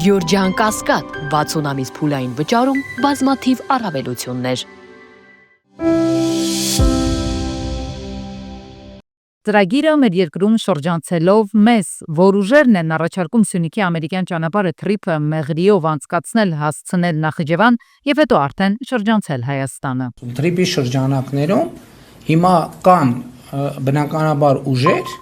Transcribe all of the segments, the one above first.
Գյորջյան Կասկադ 60 ամիս փուլային վճարում բազմաթիվ առավելություններ։ Ծրագիրը մեր երկրում շրջանցելով մեզ, որ ուժերն են առաջարկում Սյունիքի ամերիկյան ճանապարհը թրիփը մեղրիով անցկացնել, հասցնել Նախիջևան եւ հետո արդեն շրջանցել Հայաստանը։ Թրիփի շրջանակներում հիմա կան բնականաբար ուժեր,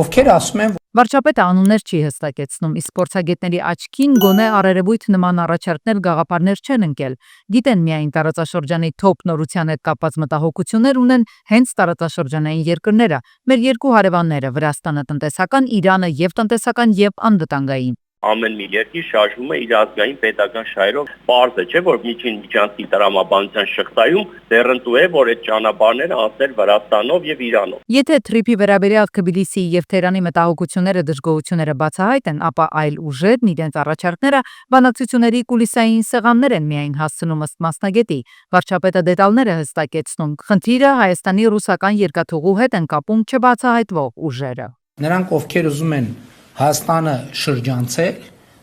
ովքեր ասում են Վարչապետը անուններ չի հստակեցնում, իսկ փորձագետների աչքին գոնե արերևույթ նման առաջարկներ գաղափարներ չեն ընկել։ Գիտեն միայն տարածաշրջանի թոփ նորության հետ կապված մտահոգություններ ունեն հենց տարածաշրջանային երկրները, մեր երկու հարևանները՝ Վրաստանը տնտեսական, Իրանը եւ տնտեսական եւ անվտանգային։ Ամեն մի երկիր շարժվում է իր ազգային պետական շահերով։ Պարզ է, չէ՞ որ միջին միջանցքի տրամաբանության շղթայում դեռնտու է, որ այդ ճանապարհները անցել Վրաստանով եւ Իրանով։ Եթե թրիփի վերաբերյալ Թբիլիսիի եւ Թեհրանի մտահոգությունները, դժգոհությունները բացահայտ են, ապա այլ ուժերն իրենց առաջարկները բանակցությունների կուլիսային սեղաններ են միայն հասցնում ըստ մասնագետի։ Վարչապետը դետալները հստակեցնում։ Խնդիրը Հայաստանի ռուսական երկաթուղու հետ են կապում չբացահայտվող ուժերը։ Նրանք, ովքեր ուզում են Հայաստանը շրջանցել,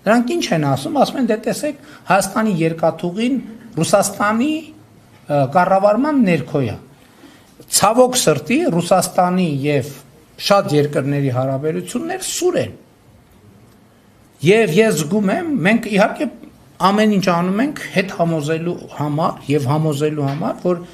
նրանք ինչ են ասում են, դե տեսեք, Հայաստանի երկաթուղին Ռուսաստանի կառավարման ներքո է։ Ցավոք սրտի Ռուսաստանի եւ շատ երկրների հարաբերություններ սուր են։ Եվ ես զգում եմ, մենք իհարկե ամեն ինչ անում ենք հետ համոզելու համար եւ համոզելու համար, որ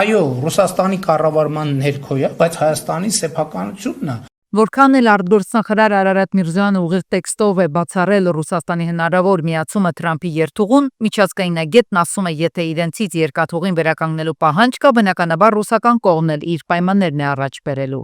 այո, Ռուսաստանի կառավարման ներքո է, բայց Հայաստանի սեփականությունն է։ Որքան էլ արտգործնախարար Արարատ Միրզոյանը ուղիղ տեքստով է բացառել Ռուսաստանի հնարավոր միացումը Թրամփի երթուղուն, միջազգայնագետն ասում է, եթե իրենցից երկաթուղին վերականգնելու պահանջ կա, բնականաբար ռուսական կողմն էլ իր պայմաններն է առաջ բերելու։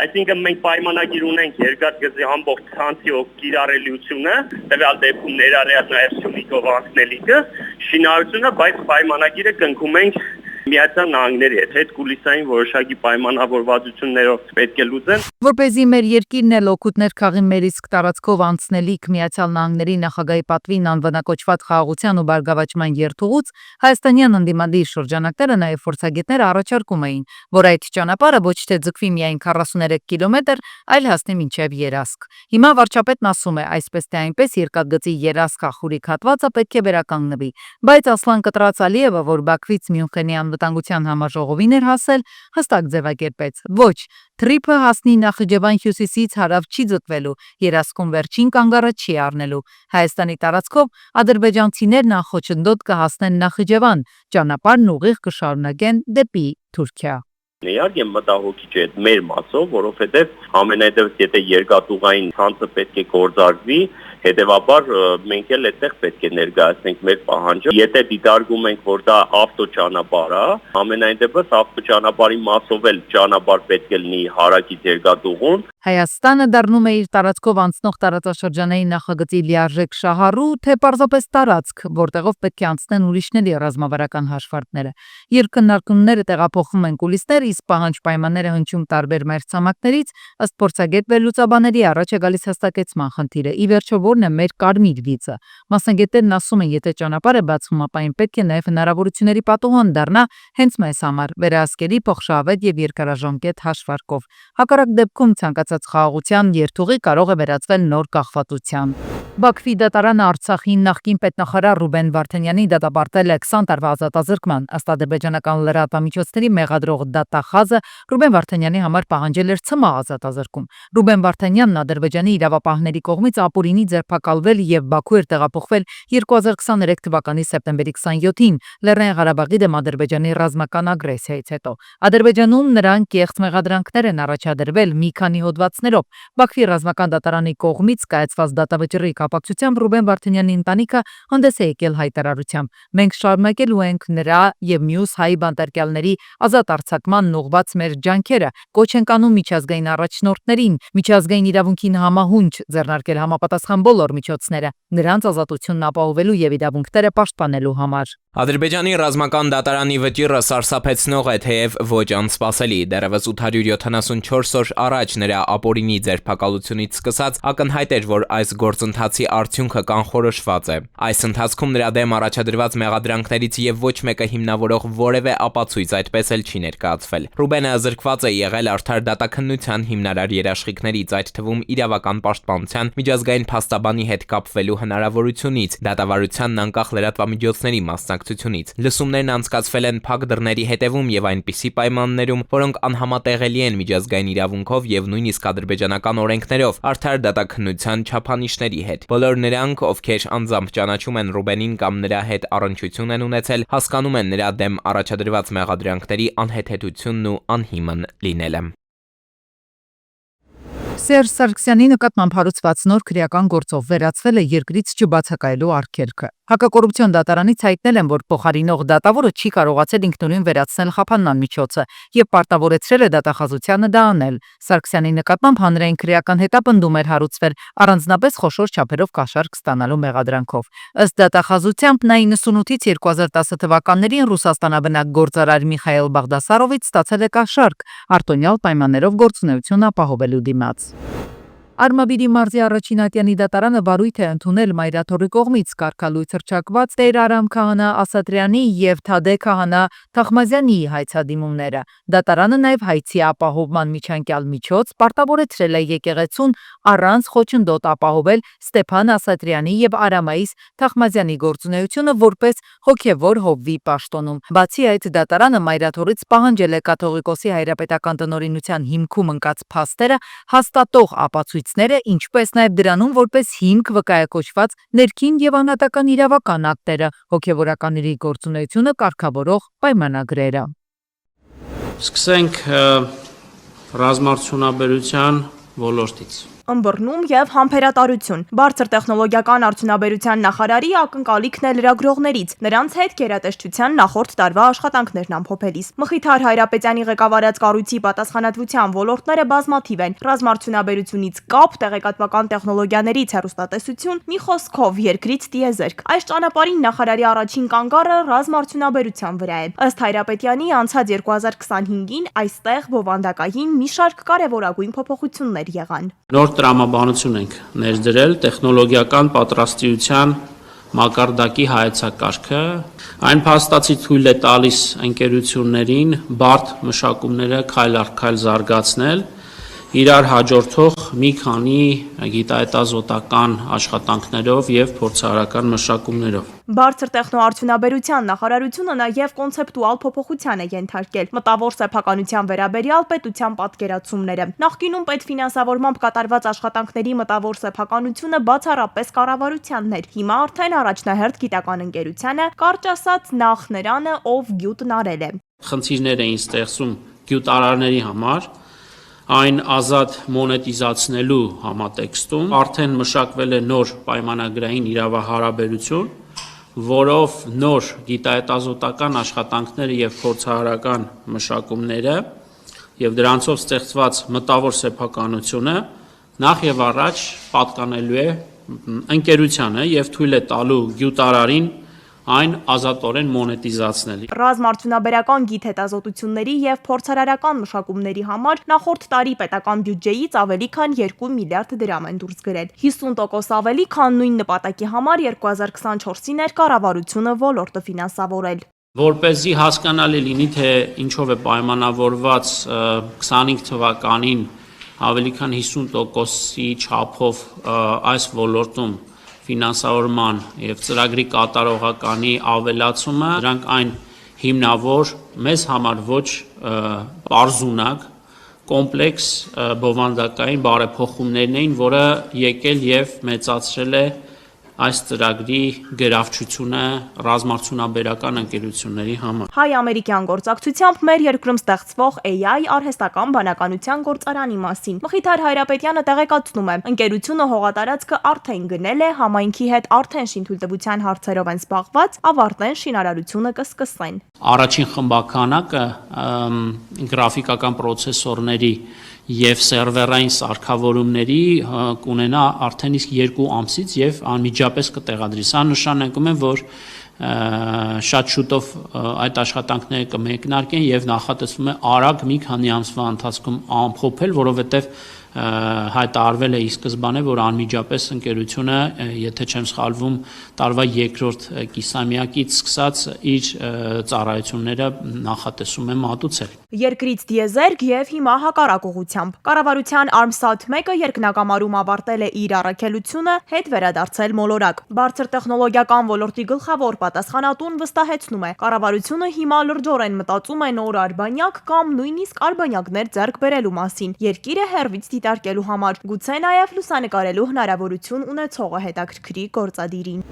Այսինքն մենք պայմանագիր ունենք երկաթգծի ամբողջ ցանցի կիրառելիությունը, տվյալ դեպքում ներառյալ նաև Սյունիքով անցնելիքը, շինարարությունը, բայց պայմանագիրը կնքում ենք Միացյալ Նահանգների հետ կուլիսային որոշակի պայմանավորվածություններով պետք է լուծեն։ Որպեսզի մեր երկիրն էլ օգուտներ քաղի մեր իսկ տարածքով անցնելիք Միացյալ Նահանգների նախագահի պատվին անվանակոչված խաղաղության ու բարգավաճման երթուղուց, հայաստանյան ընդդիմադիր շրջանակները նաև փորձագետները առաջարկում էին, որ այդ ճանապարհը ոչ թե ձգվի միայն 43 կիլոմետր, այլ հասնի մինչև Երասկ։ Հիմա վարչապետն ասում է, այսպես թե այնպես երկաթգծի Երասկ-Խախուրիկ հատվածը պետք է վերականգնվի, բայց Ասլան Կտրաց Ալիևը, որ Բաքվից Մյունխենի անվտանգության համաժողովին էր հասել, հստակ ձևակերպեց. ոչ, թրիփը հասնի Նախիջևան հյուսիսից հարավ չի ձգվելու, Երասկում վերջին կանգառը չի առնելու։ Հայաստանի տարածքով ադրբեջանցիներն անխոչնդոտ կհասնեն Նախիջևան, ճանապարհն ուղիղ կշարունակեն դեպի Թուրքիա։ Իհարկե մտահոգիչ է մեր մասով, որովհետև ամենայդևս եթե երկաթուղային ցանցը պետք է գործարկվի, հետևաբար մենք էլ այդտեղ պետք է ներկայացնենք մեր պահանջը։ Եթե դիտարկում ենք, որ դա ավտոճանապարհ է, ամենայդեպս ավտոճանապարհի մասով էլ ճանապարհ պետք է լինի հարակից երկաթուղուն։ Հայաստանը դառնում է իր տարածքով անցնող տարածաշրջանային նախագծի լիարժեք շահառու, թե պարզապես տարածք, որտեղով պետք է անցնեն ուրիշների ռազմավարական հաշվարկները։ Երկքննարկումները տեղափոխվում են կուլիսներ, իսկ պահանջ պայմանները հնչում տարբեր մայրցամաքներից, ըստ փորձագետ վերլուծաբաների առաջ է գալիս հստակեցման խնդիրը։ Ի վերջո որն է մեր կարմիր գիծը։ Մասնագետներն ասում են, եթե ճանապարհը բացվում, ապա այն պետք է նաև հնարավորությունների պատուհան դառնա հենց մեզ համար, վերահսկելի, փոխշահավետ եւ երկարաժամկետ հաշվարկով։ Հակառակ դեպքում ցանկացած խաղաղության երթուղի կարող է վերածվել նոր կախվածության։ Բաքվի դատարանը Արցախի նախկին պետնախարար Ռուբեն Վարդանյանի դատապարտել է 20 տարվա ազատազրկման։ Ըստ ադրբեջանական լրատվամիջոցների մեղադրող դատախազը Ռուբեն Վարդանյանի համար պահանջել էր ցմահ ազատազրկում։ Ռուբեն Վարդանյանն Ադրբեջանի իրավապահների կողմից ապօրինի ձերբակալվել եւ Բաքու էր տեղափոխվել 2023 թվականի սեպտեմբերի 27-ին Լեռնային Ղարաբաղի դեմ Ադրբեջանի ռազմական ագրեսիայից հետո։ Ադրբեջանում նրան կեղծ մեղադրանքներ են առաջադրվել մի քանի հոդվածներով։ Բաքվի ռազմական դատարանի կողմից կայացված դատավճռի կապակցությամբ Ռուբեն Վարդանյանի ընտանիքը հանդես է եկել հայտարարությամբ. մենք շարունակելու ենք նրա եւ մյուս հայ բանտարկյալների ազատ արձակմանն ուղղված մեր ջանքերը, կոչ ենք անում միջազգային առաջնորդներին, միջազգային իրավունքին համահունչ ձեռնարկել համապատասխան բոլոր միջոցները, նրանց ազատությունն ապահովելու եւ իրավունքները պաշտպանելու համար։ Ադրբեջանի ռազմական դատարանի վճիռը սարսափեցնող է, թեև ոչ անսպասելի։ Դեռևս 874 օր առաջ նրա ապօրինի ձերբակալությունից սկսած ակնհայտ էր, որ այս գործընթացը բացի արդյունքը կանխորոշված է։ Այս ընթացքում նրա դեմ առաջադրված մեղադրանքներից եւ ոչ մեկը հիմնավորող որևէ ապացույց այդպես էլ չի ներկայացվել։ Ռուբենը զրկված է եղել արդար դատաքննության հիմնարար երաշխիքներից, այդ թվում իրավական պաշտպանության, միջազգային փաստաբանի հետ կապվելու հնարավորությունից, դատավարությանն անկախ լրատվամիջոցների մասնակցությունից։ Լսումներն անցկացվել են փակ դռների հետևում եւ այնպիսի պայմաններում, որոնք անհամատեղելի են միջազգային իրավունքով եւ նույնիսկ ադրբեջանական օրենքներով, արդար դատաքննության չափանիշների հետ։ Բոլոր նրանք, ովքեր անձամբ ճանաչում են Ռուբենին կամ նրա հետ առնչություն են ունեցել, հասկանում են նրա դեմ առաջադրված մեղադրանքների անհեթեթությունն ու անհիմն լինելը։ Սերժ Սարգսյանի նկատմամբ հարուցված նոր քրեական գործով վերացվել է երկրից չբացակայելու արգելքը։ Հակակոռուպցիոն դատարանից հայտնել են, որ փոխարինող դատավորը չի կարողացել ինքնուրույն վերացնել խափանման միջոցը եւ պարտավորեցրել է դատախազությանը դա անել։ Սարգսյանի նկատմամբ հանրային քրեական հետապնդում էր հարուցվել առանձնապես խոշոր չափերով կաշառք ստանալու մեղադրանքով։ Ըստ դատախազությամբ նա 98-ից 2010 թվականներին Ռուսաստանաբնակ գործարար Միխայել Բաղդասարովից ստացել է կաշառք արտոնյալ պայմաններով գործունեություն ապահովելու դիմաց։ Արմավիրի մարզի առաջին ատյանի դատարանը վարույթ է ընդունել Մայրաթորի կողմից կարգալույց հռչակված Տեր Արամ քահանա Ասատրյանի եւ Թադե քահանա Թախմազյանի հայցադիմումները։ Դատարանը նաեւ հայցի ապահովման միջանկյալ միջոց պարտավորեցրել է եկեղեցուն առանց խոչընդոտ ապահովել Ստեփան Ասատրյանի եւ Արամայիս Թախմազյանի գործունեությունը որպես հոգեվոր հովվի պաշտոնում։ Բացի այդ, դատարանը Մայրաթորից պահանջել է կաթողիկոսի հայրապետական տնօրինության հիմքում ընկած փաստերը հաստատող ապացույց ինչպես նաև դրանում որպես հիմք վկայակոչված ներքին եւ անհատական իրավական ակտերը, հոգեվորականների գործունեությունը կարգավորող պայմանագրերը։ Սկսենք ռազմարտունաբերության ոլորտից։ Ըմբռնում եւ համբերատարություն։ Բարձր տեխնոլոգիական արդյունաբերության նախարարի ակնկալիքն է լրագրողներից, նրանց հետ գերատեսչության նախորդ տարվա աշխատանքներն ամփոփելիս։ Մխիթար Հայրապետյանի ղեկավարած կառույցի պատասխանատվության ոլորտները բազմաթիվ են։ Ռազմարտյունաբերությունից կապ, տեղեկատվական տեխնոլոգիաներից հեռուստատեսություն, մի խոսքով երկրից տիեզերք։ Այս ճանապարհին նախարարի առաջին կանգառը ռազմարտյունաբերության վրա է։ Ըստ Հայրապետյանի, անցած 2025-ին այստեղ բովանդակային մի շարք կարևորագույն փոփոխություններ եղան։ Նոր տրամաբանություն ենք ներդրել տեխնոլոգիական պատրաստության մակարդակի հայեցակարգը, այն փաստացի թույլ է տալիս ընկերություններին բարդ մշակումները քայլ առ քայլ զարգացնել, իրար հաջորդող մի քանի գիտահետազոտական աշխատանքներով եւ փորձարարական մշակումներով։ Բարձր տեխնոարդյունաբերության նախարարությունը նաև կոնցեպտուալ փոփոխության է ենթարկել մտավոր սեփականության վերաբերյալ պետության պատկերացումները։ Նախկինում պետֆինանսավորմամբ կատարված աշխատանքների մտավոր սեփականությունը բացառապես կառավարությանն էր։ Հիմա արդեն առաջնահերթ գիտական ընկերությանը, կարճ ասած նախ նրանը, ով գյուտն արել է։ Խնդիրներ էին ստեղծում գյուտարարների համար, այն ազատ մոնետիզացնելու համատեքստում արդեն մշակվել է նոր պայմանագրային իրավահարաբերություն, որով նոր գիտահետազոտական աշխատանքները եւ փորձարարական մշակումները եւ դրանցով ստեղծված մտավոր սեփականությունը նախ եւ առաջ պատկանելու է ընկերությանը եւ թույլ է տալու գյուտարարին այն ազատորեն մոնետիզացնել։ Ռազմարտյունաբերական գիտհետազոտությունների եւ փորձարարական մշակումների համար նախորդ տարի պետական բյուջեից ավելի քան 2 միլիարդ դրամ են դուրս գրել։ 50% ավելի, քան նույն նպատակի համար 2024-ին էր կառավարությունը ոլորտը ֆինանսավորել։ Որպեսզի հասկանալի լինի, թե ինչով է պայմանավորված 25 թվականին ավելի քան 50%-ի չափով այս ոլորտում ֆինանսավորման եւ ծրագրի կատարողականի ավելացումը, դրանք այն հիմնավոր մեզ համար ոչ պարզունակ կոմպլեքս բովանդակային բարեփոխումներն էին, որը եկել եւ մեծացրել է այս ծրագրի գրավչությունը ռազմարտյունաբերական ընկերությունների համար։ Հայ-ամերիկյան գործակցությամբ մեր երկրում ստեղծվող AI արհեստական բանականության գործարանի մասին։ Մխիթար Հայրապետյանը տեղեկացնում է, ընկերությունը հողատարածքը արդեն գնել է, համայնքի հետ արդեն շինթույլտվության հարցերով են զբաղված, ավարտեն շինարարությունը կսկսեն։ Առաջին խմբականակը գրաֆիկական պրոցեսորների եւ սերվերային սարքավորումների կունենա արդեն իսկ 2 ամսից եւ անմիջապես կտեղադրի։ Սա նշանակում է, որ շատ շուտով այդ աշխատանքները կմեկնարկեն եւ նախատեսվում է արագ մի քանի ամսվա ընթացքում ամփոփել, որովհետեւ հայտարարվել է ի սկզբանե, որ անմիջապես ընկերությունը, եթե չեմ սխալվում, տարվա երկրորդ կիսամյակից սկսած իր ծառայությունները նախատեսում է մատուցել։ Երկրից դիեզերք եւ հիմա հակառակ ուղղությամբ։ Կառավարության ArmSat-1-ը երկնակամարում ավարտել է իր առաքելությունը, հետ վերադարձել մոլորակ։ Բարձր տեխնոլոգիական ոլորտի գլխավոր պատասխանատուն վստահեցնում է, կառավարությունը հիմա լրջորեն մտածում է նոր արբանյակ կամ նույնիսկ արբանյակներ ձեռք բերելու մասին, երկիրը հեռվից դիտարկելու համար, գուցե նաև լուսանկարելու հնարավորություն ունեցողը հետաքրքրի գործադիրին։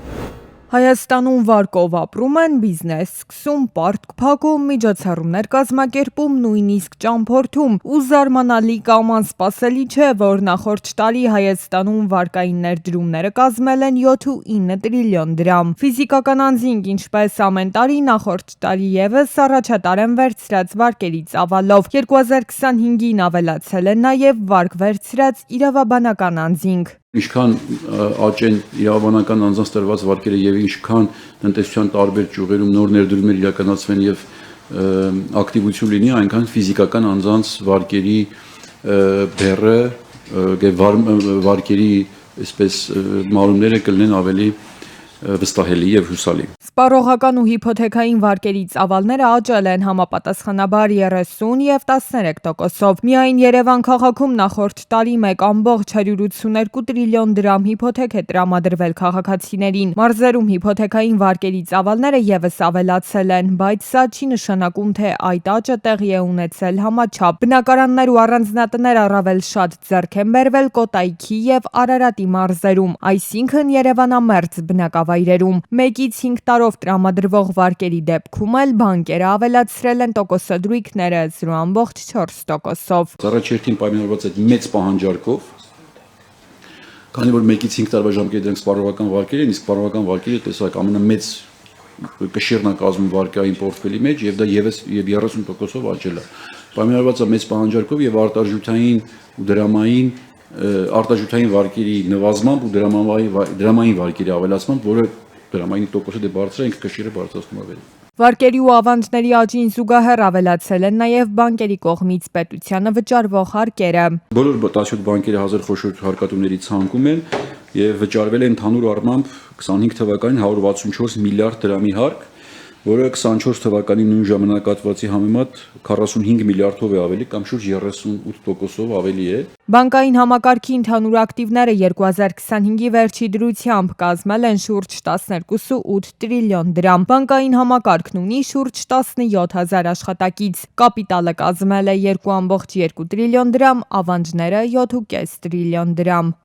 Հայաստանում վարկով ապրում են, բիզնես սկսում, պարտք փակում, միջոցառումներ կազմակերպում, նույնիսկ ճամփորդում, ու զարմանալի կամ անսպասելի չէ, որ նախորդ տարի Հայաստանում վարկային ներդրումները կազմել են 7.9 տրիլիոն դրամ։ Ֆիզիկական անձինք, ինչպես ամեն տարի, նախորդ տարի եւս առաջատար են վերցրած վարկերի ծավալով։ 2025-ին ավելացել են նաև վարկ վերցրած իրավաբանական անձինք։ Ինչքան աճ են իրավաբանական անձանց տրված վարկերը եւ ինչքան տնտեսության տարբեր ճյուղերում նոր ներդրումներ իրականացվեն եւ ակտիվություն լինի, այնքան ֆիզիկական անձանց վարկերի բեռը վարկերի այսպես մարումները կլինեն ավելի վստահելի եւ հուսալի։ Սպառողական ու հիփոթեքային վարկերի ծավալները աճել են համապատասխանաբար 30 եւ 13%-ով։ Միայն Երևան քաղաքում նախորդ տարի 1.182 տրիլիոն դրամ հիփոթեք է տրամադրվել քաղաքացիներին։ Մարզերում հիփոթեքային վարկերի ծավալները եւս ավելացել են, բայց սա չի նշանակում, թե այդ աճը տեղի է ունեցել համաչափ։ Բնակարաններ ու առանձնատներ առավել շատ ձեռք են բերվել Կոտայքի եւ Արարատի մարզերում, այսինքն Երևանամերձ բնակավայրերում։ 1-ից 5 տարով տրամադրվող վարկերի դեպքում էլ բանկերը ավելացրել են տոկոսադրույքները 0.4%-ով։ Առաջերտին պայմանավորված այդ մեծ պահանջարկով, քանի որ 1-ից 5 տարվա ժամկետի դրանք սպառողական վարկեր են, իսկ սպառողական վարկերը տեսակ ամենամեծ կշիռն է կազմում վարկային պորտֆելի մեջ եւ դա եւս 30%-ով աճել է։ Պայմանավորված է մեծ պահանջարկով եւ արտարժութային ու դրամային արտարժութային վարկերի նվազմամբ ու դրամային վարկերի ավելացմամբ, որը դրամային տոկոսը դե բարձր է, ինքը կշիռը բարձրացնում ավելի։ Վարկերի ու ավանդների աճին զուգահեռ ավելացել են նաև բանկերի կողմից պետությանը վճարվող հարկերը։ Բոլոր 17 բանկերը հազար խոշոր հարկատուների ցանկում են եւ վճարվել է ընդհանուր առմամբ 25 թվականին 164 միլիարդ դրամի հարկ, որը 24 թվականի նույն ժամանակահատվածի համեմատ 45 միլիարդով է ավելի կամ շուրջ 38%-ով ավելի է։ Բանկային համակարգի ընդհանուր ակտիվները 2025-ի վերջի դրությամբ կազմել են շուրջ 12.8 տրիլիոն դրամ։ Բանկային համակարգն ունի շուրջ 17,000 աշխատակից։ Կապիտալը կազմել է 2.2 տրիլիոն դրամ, ավանդները 7.5 տրիլիոն դրամ։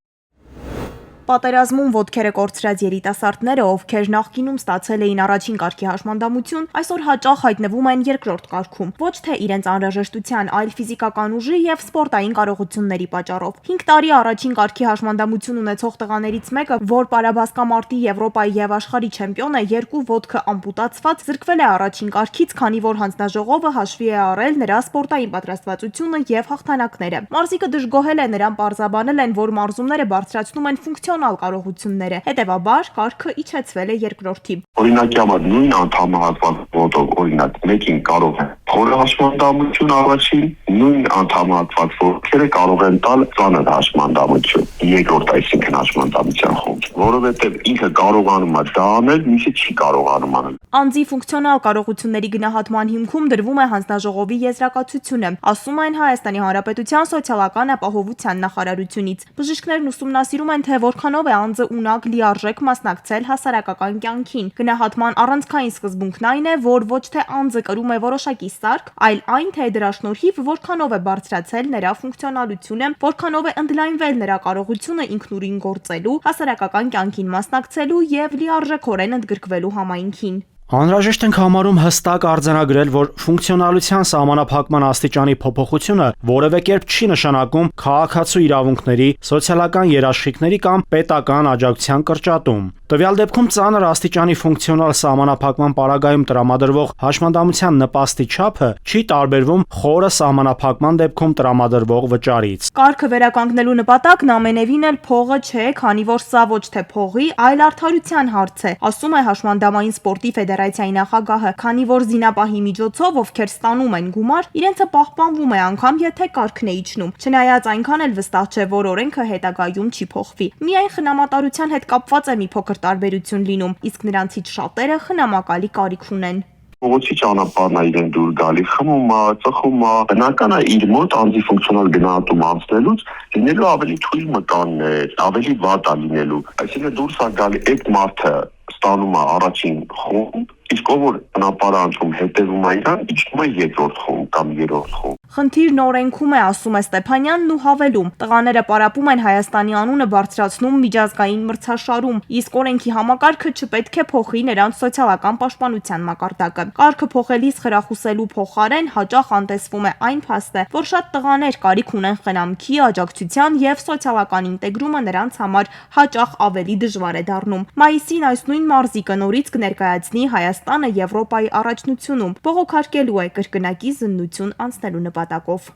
Պատերազմում ոտքերը կորցրած երիտասարդները, ովքեր նախկինում ստացել էին առաջին կարգի հաշմանդամություն, այսօր հաճախ հայտնվում են երկրորդ կարգում, ոչ թե իրենց անհրաժեշտության, այլ ֆիզիկական ուժի եւ սպորտային կարողությունների պատճառով։ 5 տարի առաջին կարգի հաշմանդամություն ունեցող տղաներից մեկը, որ պարաբասկամարտի Եվրոպայի եւ աշխարհի չեմպիոն է, երկու ոտքը ամպուտացված, զրկվել է առաջին կարգից, քանի որ հանձնաժողովը հաշվի է առել նրա սպորտային պատրաստվածությունը եւ հաղթանակները։ Մարզիկը դժգոհել է, նրան պարզաբանել են, որ մարզումները բարձրացնում են ֆունկցիոնալ կարողությունները, հետևաբար կարգը իջեցվել է երկրորդի։ Օրինակի համար նույն անդամահատված ոտով, օրինակ, մեկին կարող է խորը հաշմանդամություն առաջին, նույն անդամահատված ոտքերը կարող են տալ ծանր հաշմանդամություն, երկրորդ այսինքն հաշմանդամության խումբ, որովհետև ինքը կարողանում է դա անել, մյուսը չի կարողանում անել։ Անձի ֆունկցիոնալ կարողությունների գնահատման հիմքում դրվում է հանձնաժողովի եզրակացությունը, ասում են Հայաստանի Հանրապետության սոցիալական ապահովության նախարարությունից։ Բժիշկներն ուսումնասիրում են, թե որքանով է անձը ունակ լիարժեք մասնակցել հասարակական կյանքին։ Գնահատման առանցքային սկզբունքն այն է, որ ոչ թե անձը կրում է որոշակի սարք, այլ այն, թե դրա շնորհիվ որքանով է բարձրացել նրա ֆունկցիոնալությունը, որքանով է ընդլայնվել նրա կարողությունը ինքնուրույն գործելու, հասարակական կյանքին մասնակցելու եւ լիարժեքորեն ընդգրկվելու համայնքին։ Անհրաժեշտ ենք համարում հստակ արձանագրել, որ ֆունկցիոնալության սահմանափակման աստիճանի փոփոխությունը որևէ կերպ չի նշանակում քաղաքացու իրավունքների, սոցիալական երաշխիքների կամ պետական աջակցության կրճատում։ Տվյալ դեպքում ծանր աստիճանի ֆունկցիոնալ սահմանափակման պարագայում տրամադրվող հաշմանդամության նպաստի չափը չի տարբերվում խորը սահմանափակման դեպքում տրամադրվող վճարից։ Կարգը վերականգնելու նպատակն ամենևին էլ փողը չէ, քանի որ սա ոչ թե փողի, այլ արդարության հարց է, ասում է Հաշմանդամային սպորտի ֆեդերացիայի նախագահը, քանի որ զինապահի միջոցով, ովքեր ստանում են գումար, իրենցը պահպանվում է անգամ եթե կարգն է իջնում։ Չնայած այնքան էլ վստահ չէ, որ օրենքը հետագայում չի փոխվի։ Միայն խնամատարության հետ կապված է մի փոքր տարբերություն լինում, իսկ նրանցից շատերը խնամակալի կարիք ունեն։ Փողոցի ճանապարհն է իրեն դուր գալի, խմում է, ծխում է, բնական է իր մոտ անձի ֆունկցիոնալ գնահատում անցնելուց լինելու ավելի թույլ մկաններ, ավելի վատ է լինելու։ Այսինքն դուրս է գալի այդ մարդը ստանում է առաջին խումբ, իսկ ով որ բնապարանքում հետևում է իրան, իջնում է երկրորդ խումբ կամ երրորդ խումբ։ Խնդիրն օրենքում է, ասում է Ստեփանյանն ու հավելում. տղաները պարապում են Հայաստանի անունը բարձրացնում միջազգային մրցաշարում, իսկ օրենքի համակարգը չպետք է փոխի նրանց սոցիալական պաշտպանության մակարդակը։ Կարգը փոխելիս խրախուսելու փոխարեն հաճախ անտեսվում է այն փաստը, որ շատ տղաներ կարիք ունեն խնամքի, աջակցության եւ սոցիալական ինտեգրումը նրանց համար հաճախ ավելի դժվար է դառնում։ Մայիսին այս նույն մարզիկը նորից կներկայացնի Հայաստանը Եվրոպայի առաջնությունում, բողոքարկելու է կրկնակի զննություն անցնելու նպատակով։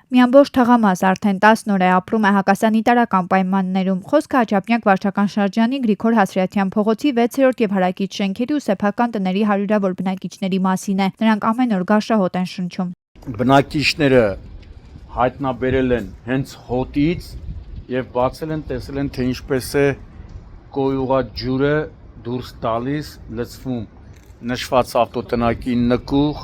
Մի ամբողջ թղամաս արդեն 10 օր է ապրում է հակասանիտարական պայմաններում։ Խոսքը Աչափնյակ վարչական շրջանի Գրիգոր Հասրյաթյան փողոցի 6-րդ եւ հարակից շենքերի ու սեփական տների հարյուրավոր բնակիչների մասին է։ Նրանք ամեն օր գաշահոտ են շնչում։ Բնակիչները հայտնաբերել են հենց հոտից եւ բացել են, տեսել են, թե ինչպես է կոյուղած ջուրը դուրս տալիս, լցվում նշված ավտոտնակի նկուղ,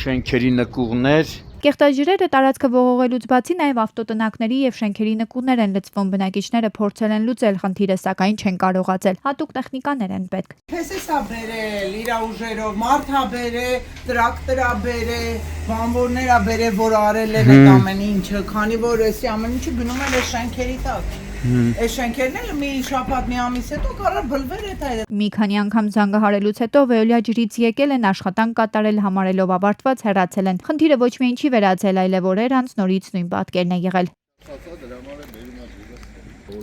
շենքերի նկուղներ։ Կեղտաջրերը տարածքը ողողելուց բացի նաև ավտոտնակների եւ շենքերի նկուղներ են լցվում։ Բնակիչները փորձել են լուծել խնդիրը, սակայն չեն կարողացել։ Հատուկ տեխնիկաներ են պետք։ Փեսեսա բերել, իր ուժերով, մարդա բերել, տրակտորա բերել, բանվորներա բերել, որ արել են այդ ամեն ինչը, քանի որ էսի ամեն ինչը գնում էր շենքերի տակ։ Այս շենքերն էլ մի շաբաթ մի ամիս հետո կարա բլվեր այդ։ Մի քանի անգամ զանգահարելուց հետո Վեոլիա ջրից եկել են աշխատանք կատարել, համարելով ավարտված հեռացել են։ Խնդիրը ոչ միայն չի վերացել, այլև օրեր անց նորից նույն պատկերն է եղել։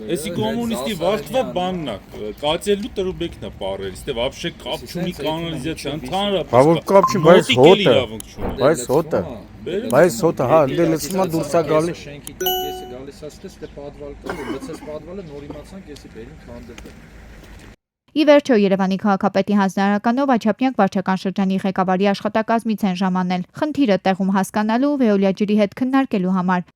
Если коммунисты вартва банна, կացելու տրուբեկն է պարել, ստե вообще կապ չունի կանալիզացիա, ընդհանրապես։ Բա որ կապ չի, բայց հոտը, բայց հոտը, հա, դե լցումա դուրս է գալի։ Շենքի տակ կեսը գալիս ասես դե պատվալ կա, որ լցես պատվալը նոր իմացանք եսի բերին քանդել։ Ի վերջո Երևանի քաղաքապետի հանձնարարականով Աչափնյակ վարչական շրջանի ղեկավարի աշխատակազմից են ժամանել խնդիրը տեղում հասկանալու Վեոլիա ջրի հետ քննարկելու համար։